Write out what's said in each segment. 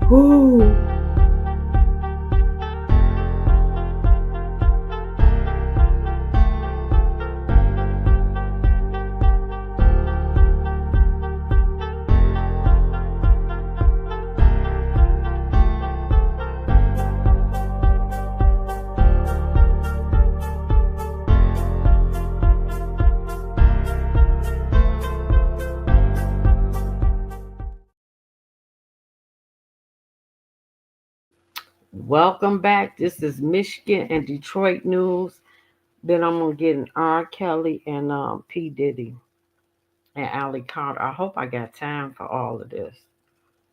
Ooh. Welcome back. This is Michigan and Detroit news. Then I'm gonna get an R. Kelly and P. Diddy and Ali Carter. I hope I got time for all of this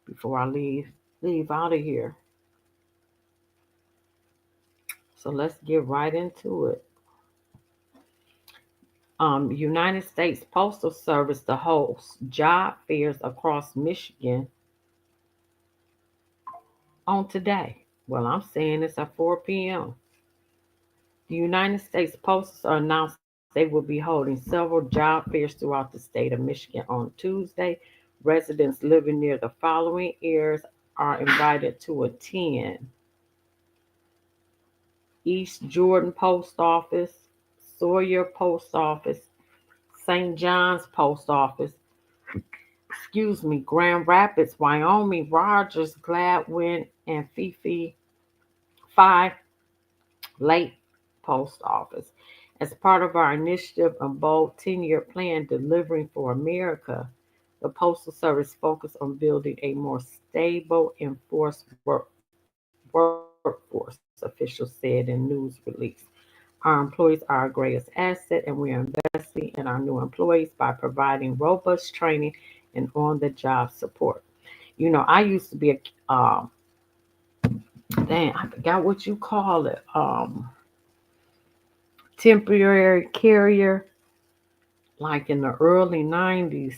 before I leave out of here. So let's get right into it. United States Postal Service to host job fairs across Michigan on today. Well, I'm saying it's at 4 p.m. The United States Postal announced they will be holding several job fairs throughout the state of Michigan on Tuesday. Residents living near the following areas are invited to attend: East Jordan Post Office, Sawyer Post Office, St. John's Post Office, Grand Rapids, Wyoming, Rogers, Gladwin, and Phi Lake Post Office. As part of our initiative and bold 10-year plan delivering for America, the Postal Service focused on building a more stable enforced workforce, officials said in news release. Our employees are our greatest asset, and we are investing in our new employees by providing robust training and on the job support. I used to be dang, I forgot what you call it, temporary carrier, like in the early 90s.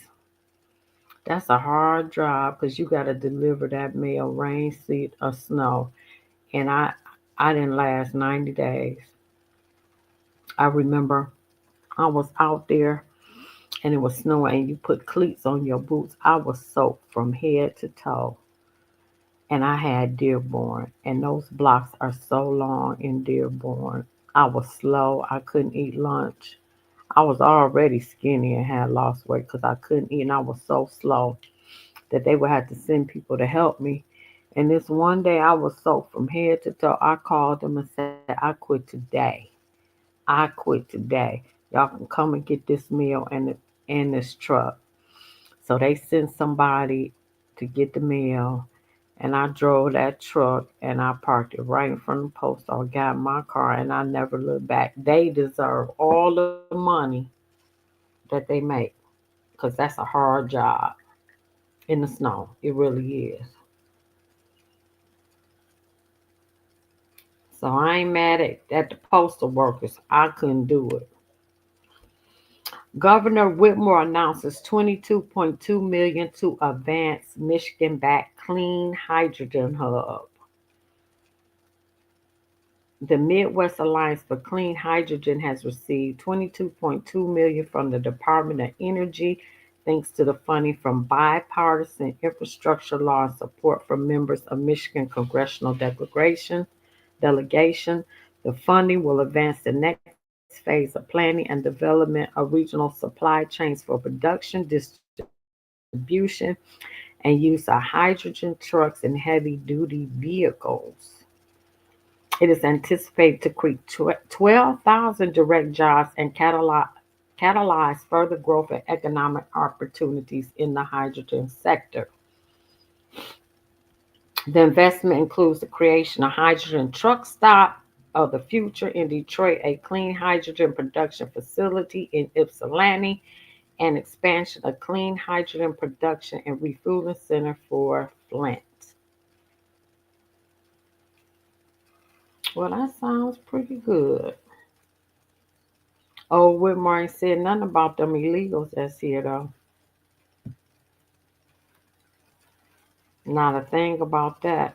That's a hard job because you got to deliver that mail, rain, sleet, or snow. And I didn't last 90 days. I remember I was out there and it was snowing and you put cleats on your boots. I was soaked from head to toe. And I had Dearborn, and those blocks are so long in Dearborn. I was slow. I couldn't eat lunch. I was already skinny and had lost weight because I couldn't eat, and I was so slow that they would have to send people to help me. And this one day, I was soaked from head to toe. I called them and said, I quit today. I quit today. Y'all can come and get this meal and this truck. So they sent somebody to get the mail, and I drove that truck and I parked it right in front of the post office, got in my car, and I never looked back. They deserve all the money that they make because that's a hard job in the snow. It really is. So I ain't mad at the postal workers. I couldn't do it. Governor Whitmore announces 22.2 million to advance Michigan-backed clean hydrogen hub. The Midwest Alliance for Clean Hydrogen has received 22.2 million from the Department of Energy thanks to the funding from bipartisan infrastructure law and support from members of Michigan congressional delegation. The funding will advance the next phase of planning and development of regional supply chains for production, distribution, and use of hydrogen trucks and heavy-duty vehicles. It is anticipated to create 12,000 direct jobs and catalyze further growth and economic opportunities in the hydrogen sector. The investment includes the creation of hydrogen truck stop of the future in Detroit, a clean hydrogen production facility in Ypsilanti, and expansion of clean hydrogen production and refueling center for Flint. Well, that sounds pretty good. Oh, Whitmore ain't said nothing about them illegals that's here though. Not a thing about that.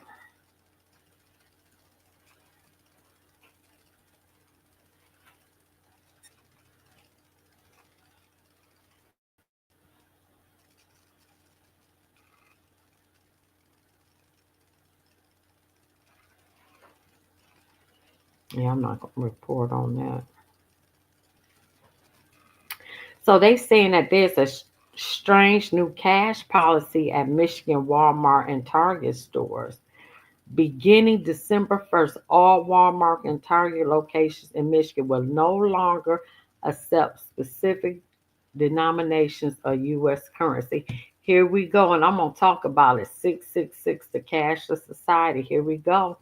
Yeah, I'm not going to report on that. So they saying that there's a strange new cash policy at Michigan Walmart and Target stores. Beginning December 1st, all Walmart and Target locations in Michigan will no longer accept specific denominations of U.S. currency. Here we go, and I'm going to talk about it. 666, the cashless society. Here we go.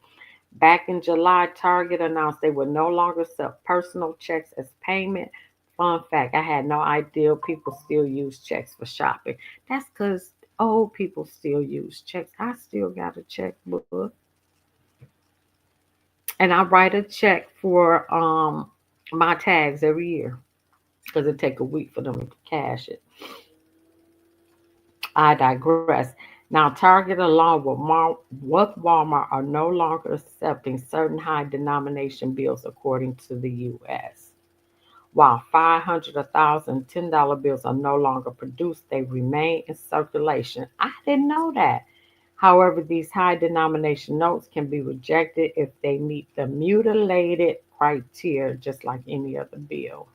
Back in July, Target announced they would no longer accept personal checks as payment. Fun fact, I had no idea people still use checks for shopping. That's because old people still use checks. I still got a checkbook. And I write a check for my tags every year because it take a week for them to cash it. I digress. Now, Target along with Walmart are no longer accepting certain high denomination bills according to the U.S. While 500, 1,000, $10 bills are no longer produced, they remain in circulation. I didn't know that. However, these high denomination notes can be rejected if they meet the mutilated criteria, just like any other bill.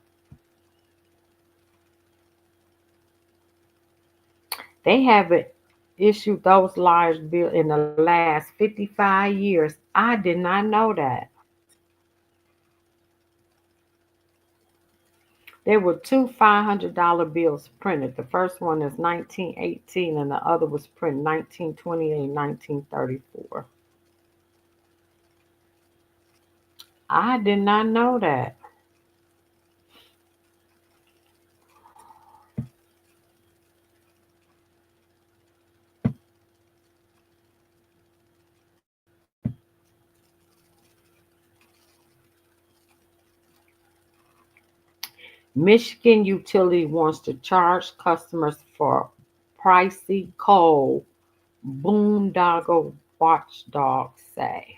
They haven't issued those large bills in the last 55 years. I did not know that. There were two $500 bills printed. The first one is 1918 and the other was printed 1928 and 1934. I did not know that. Michigan utility wants to charge customers for pricey coal, boondoggle watchdogs say.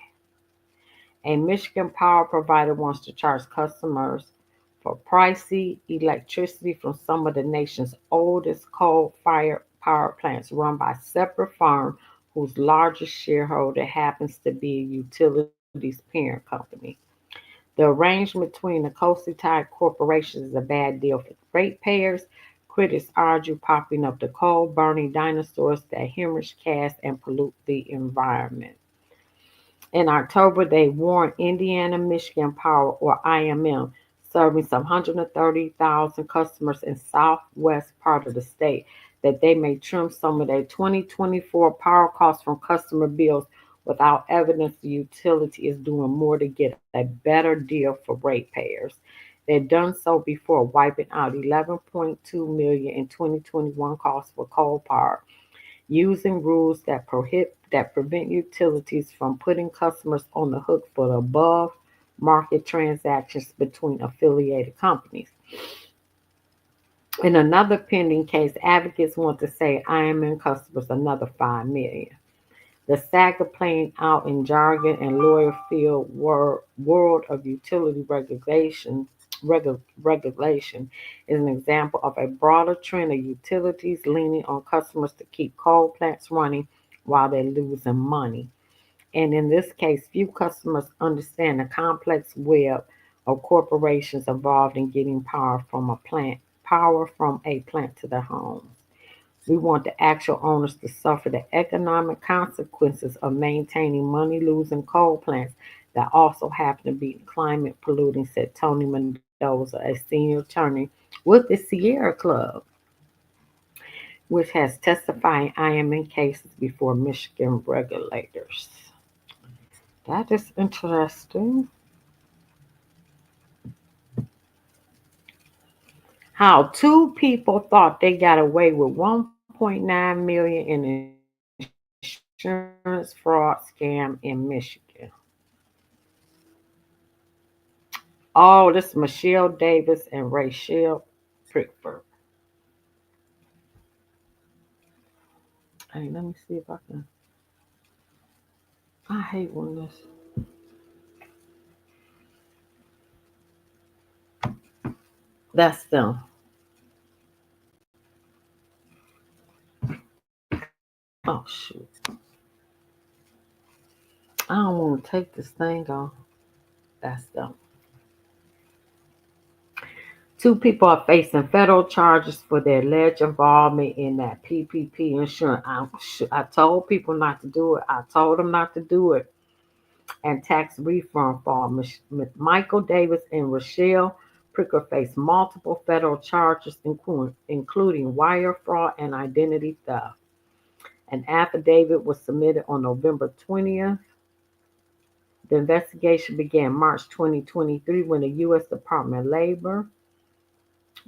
A Michigan power provider wants to charge customers for pricey electricity from some of the nation's oldest coal-fired power plants run by separate firms whose largest shareholder happens to be a utility's parent company. The arrangement between the closely tied corporations is a bad deal for ratepayers. Critics argue popping up the coal burning dinosaurs that hemorrhage gas and pollute the environment. In October, they warned Indiana Michigan Power, or IMM, serving some 130,000 customers in southwest part of the state, that they may trim some of their 2024 power costs from customer bills without evidence the utility is doing more to get a better deal for ratepayers. They've done so before, wiping out 11.2 million in 2021 costs for coal power using rules that prevent utilities from putting customers on the hook for the above market transactions between affiliated companies. In another pending case, advocates want to say IMN customers another 5 million. The saga playing out in jargon and lawyer field world of utility regulation is an example of a broader trend of utilities leaning on customers to keep coal plants running while they're losing money. And in this case, few customers understand the complex web of corporations involved in getting power from a plant to their homes. We want the actual owners to suffer the economic consequences of maintaining money losing coal plants that also happen to be climate polluting, said Tony Mendoza, a senior attorney with the Sierra Club, which has testified in IMN cases before Michigan regulators. That is interesting. How two people thought they got away with 1.9 million in insurance fraud scam in Michigan. Oh, this is Michelle Davis and Rachel Prickford. Hey, let me see if I can. I hate when this. That's them. Oh shoot! I don't want to take this thing off. That's them. Two people are facing federal charges for their alleged involvement in that PPP insurance. I told people not to do it. I told them not to do it. And tax refund fraud. Michael Davis and Rochelle Pricker face multiple federal charges, including wire fraud and identity theft. An affidavit was submitted on November 20th. The investigation began March 2023 when the U.S. Department of Labor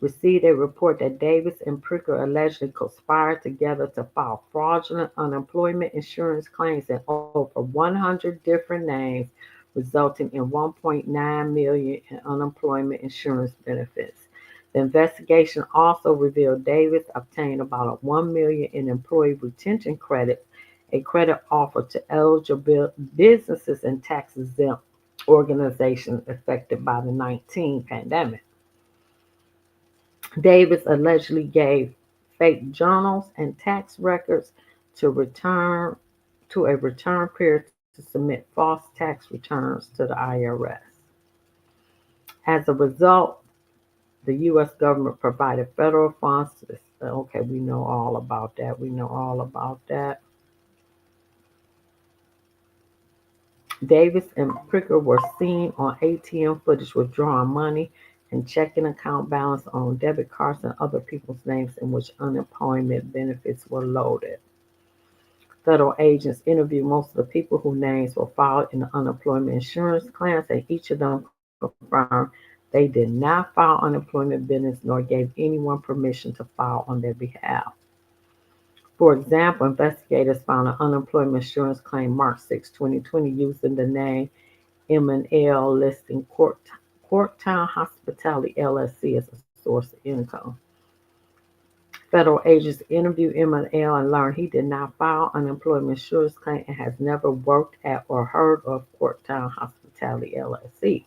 received a report that Davis and Pricker allegedly conspired together to file fraudulent unemployment insurance claims in over 100 different names, resulting in $1.9 million in unemployment insurance benefits. The investigation also revealed Davis obtained about $1 million in employee retention credits, a credit offered to eligible businesses and tax-exempt organizations affected by the 19 pandemic. Davis allegedly gave fake journals and tax records to a return period to submit false tax returns to the IRS. As a result, the U.S. government provided federal funds to this. Okay, we know all about that. We know all about that. Davis and Pricker were seen on ATM footage withdrawing money and checking account balance on debit cards and other people's names in which unemployment benefits were loaded. Federal agents interviewed most of the people whose names were filed in the unemployment insurance claims, and each of them confirmed they did not file unemployment benefits nor gave anyone permission to file on their behalf. For example, investigators found an unemployment insurance claim March 6, 2020 using the name M&L listing Corktown Hospitality LLC as a source of income. Federal agents interviewed M&L and learned he did not file unemployment insurance claim and has never worked at or heard of Corktown Hospitality LLC.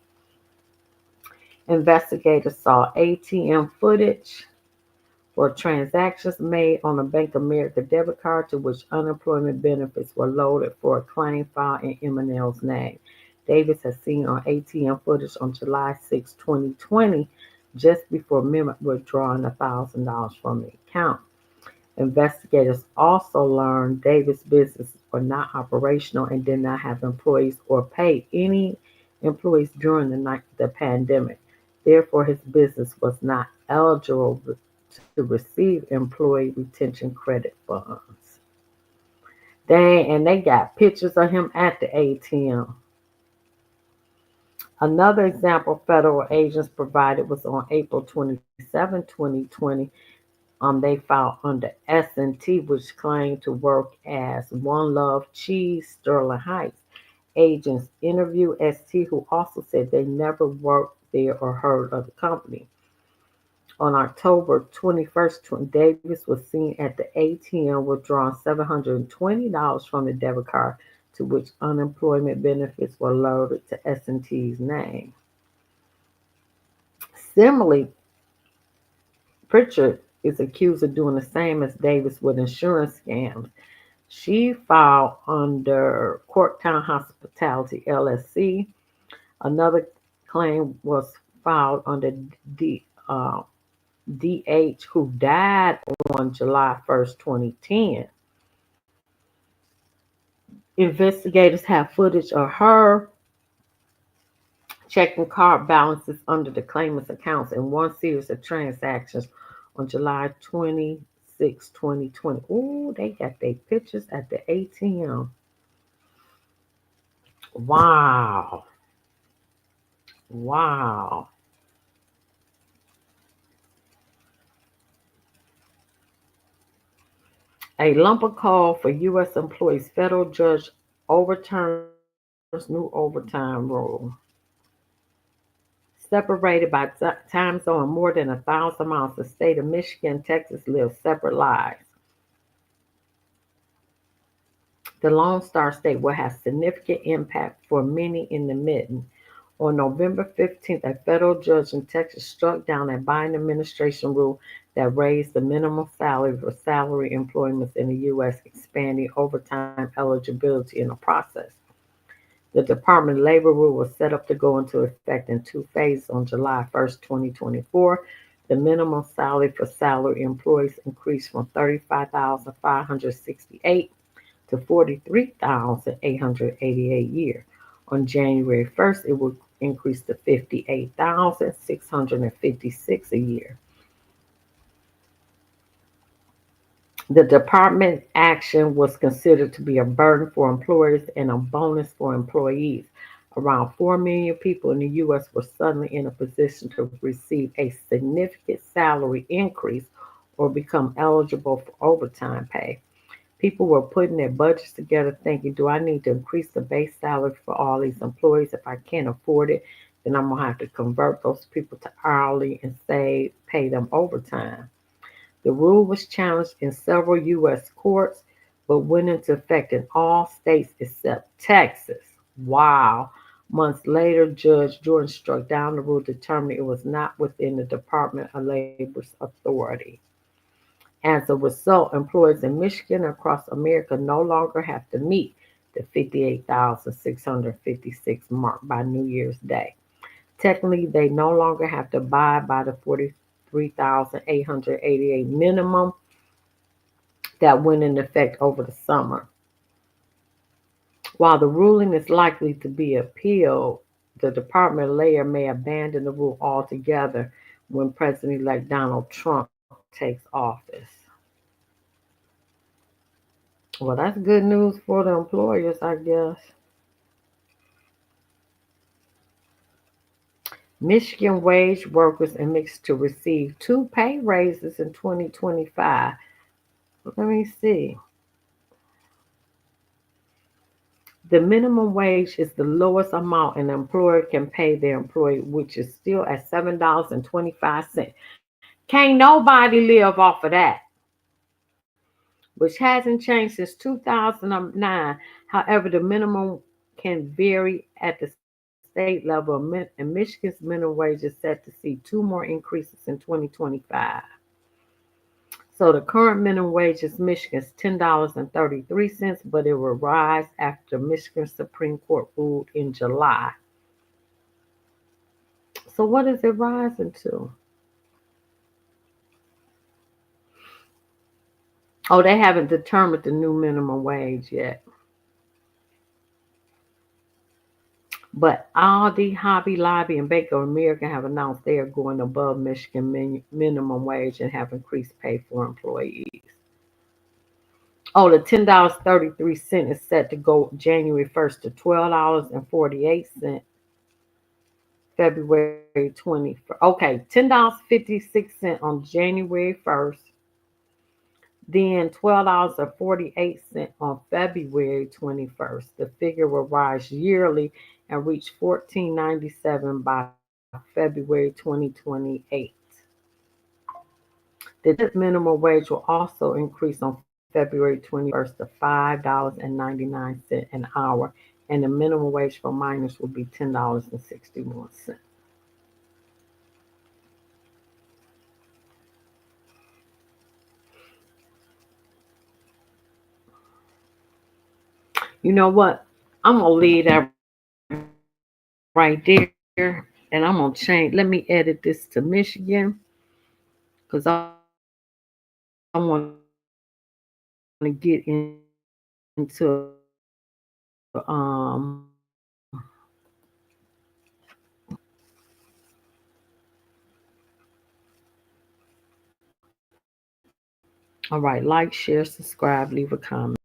Investigators saw ATM footage for transactions made on a Bank of America debit card to which unemployment benefits were loaded for a claim filed in M&L's name. Davis has seen on ATM footage on July 6, 2020, just before Mehmet withdrawing $1,000 from the account. Investigators also learned Davis' businesses were not operational and did not have employees or pay any employees during the pandemic. Therefore, his business was not eligible to receive employee retention credit funds. And they got pictures of him at the ATM. Another example federal agents provided was on April 27, 2020. They filed under S&T, which claimed to work as One Love Cheese, Sterling Heights. Agents interviewed ST, who also said they never worked there or heard of the company. On October 21st, Davis was seen at the ATM withdrawing $720 from the debit card to which unemployment benefits were loaded to S&T's name. Similarly, Pritchard is accused of doing the same as Davis with insurance scams. She filed under Corktown Hospitality LLC. Another claim was filed under DH, who died on July 1st, 2010. Investigators have footage of her checking card balances under the claimant's accounts in one series of transactions on July 26, 2020. Ooh, they got their pictures at the ATM. Wow. Wow. A lumper call for U.S. employees. Federal judge overturns new overtime rule. Separated by time zone more than 1,000 miles, the state of Michigan and Texas live separate lives. The Lone Star State will have significant impact for many in the Mitten. On November 15th, a federal judge in Texas struck down a Biden administration rule that raised the minimum salary for salary employments in the U.S., expanding overtime eligibility in the process. The Department of Labor rule was set up to go into effect in two phases on July 1st, 2024. The minimum salary for salary employees increased from 35,568 to 43,888 a year. On January 1st, it will increase to 58,656 a year. The department action was considered to be a burden for employers and a bonus for employees. Around 4 million people in the U.S. were suddenly in a position to receive a significant salary increase or become eligible for overtime pay. People were putting their budgets together thinking, do I need to increase the base salary for all these employees? If I can't afford it, then I'm going to have to convert those people to hourly and pay them overtime. The rule was challenged in several U.S. courts, but went into effect in all states except Texas. Wow. Months later, Judge Jordan struck down the rule, determining it was not within the Department of Labor's authority. As a result, employers in Michigan and across America no longer have to meet the 58,656 mark by New Year's Day. Technically, they no longer have to abide by the 43,888 minimum that went into effect over the summer. While the ruling is likely to be appealed, the Department of Labor may abandon the rule altogether when President-elect Donald Trump takes office. Well, that's good news for the employers, I guess. Michigan wage workers are mixed to receive two pay raises in 2025. Let me see. The minimum wage is the lowest amount an employer can pay their employee, which is still at $7.25. Can't nobody live off of that, which hasn't changed since 2009. However, the minimum can vary at the state level, and Michigan's minimum wage is set to see two more increases in 2025. So the current minimum wage is Michigan's $10.33, but it will rise after Michigan Supreme Court ruled in July. So what is it rising to? Oh, they haven't determined the new minimum wage yet. But Aldi, Hobby Lobby, and Bank of America have announced they are going above Michigan minimum wage and have increased pay for employees. Oh, the $10.33 is set to go January 1st to $12.48 February 20th. Okay, $10.56 on January 1st, then $12.48 on February 21st. The figure will rise yearly and reach $14.97 by February 2028. The minimum wage will also increase on February 21st to $5.99 an hour, and the minimum wage for minors will be $10.61. You know what? I'm gonna leave that right there, and I'm gonna change. Let me edit this to Michigan because I want to get into All right, like, share, subscribe, leave a comment.